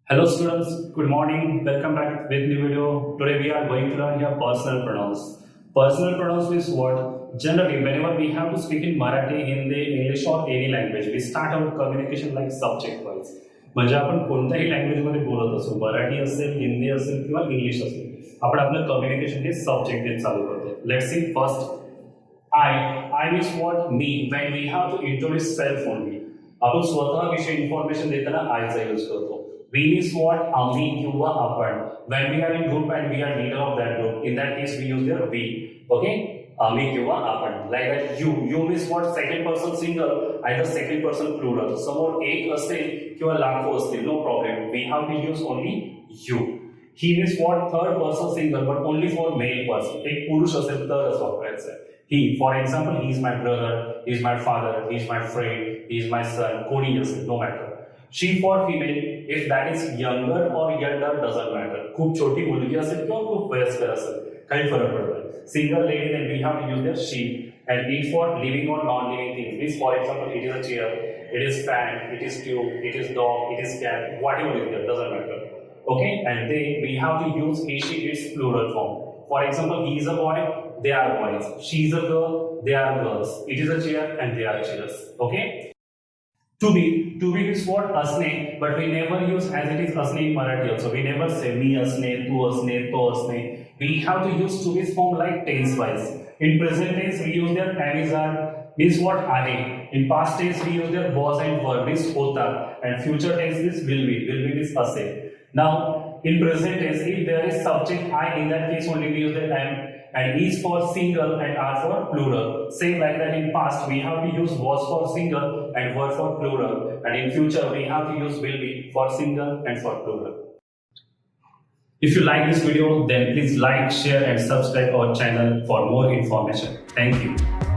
Hello students, good morning. Welcome back with new video. Today we are going to learn here personal pronouns. Personal pronouns is what generally whenever we have to speak in Marathi, Hindi, English or any language, we start our communication like subject wise. म्हणजे आपण कोणत्याही language मध्ये बोलत असो, मराठी असेल, हिंदी असेल किंवा English असेल, आपण आपलं कम्युनिकेशन हे सब्जेक्ट ने चालू करतो. Let's see first I means what me when we have to introduce self only. आपण स्वतःविषयी इन्फॉर्मेशन देताना I चा यूज करतो. We means what? आम्ही किंवा आपण. When we are in group and we are leader of that group, in that case we use their we. Okay? आम्ही किंवा आपण. Like that you. You means what? Second person single, either second person plural. समोर एक असेल किंवा लाखो असतील, no problem. We have to use only you. He means what? Third person single, but only for male person. एक पुरुष असेल तरच वापरायचं आहे. He, for example, he is my brother, he is my father, he is my friend, he is my son, कोणी असेल, no matter. She for female, if that is younger or younger doesn't matter. खूप छोटी मुलगी असेल किंवा खूप वयस्कर असेल, काही फरक पडत नाही. Single lady, then we have to use their she. And it for living or non-living things. Means, for example, it is a chair, it is fan, it is tube, it is dog, it is cat, whatever is there, doesn't matter. Okay, and they, we have to use he, she, its plural form. For example, he is a boy, they are boys. She is a girl, they are girls. It is a chair and they are chairs. Okay? To be is what? Asne, but we never use as it is asne in Marathi also. We never say me asne, tu asne, to asne. We have to use to be form like tense wise. In present tense, we use their am is are, means what? Are. In past tense, we use their was and were, means hota. And future tense is will be is ase. Now, in present tense, if there is subject I, in that case only we use the am, and is for single and are for plural. Same like that in past, we have to use was for single and were for plural. And in future, we have to use will be for single and for plural. If you like this video, then please like, share and subscribe our channel for more information. Thank you.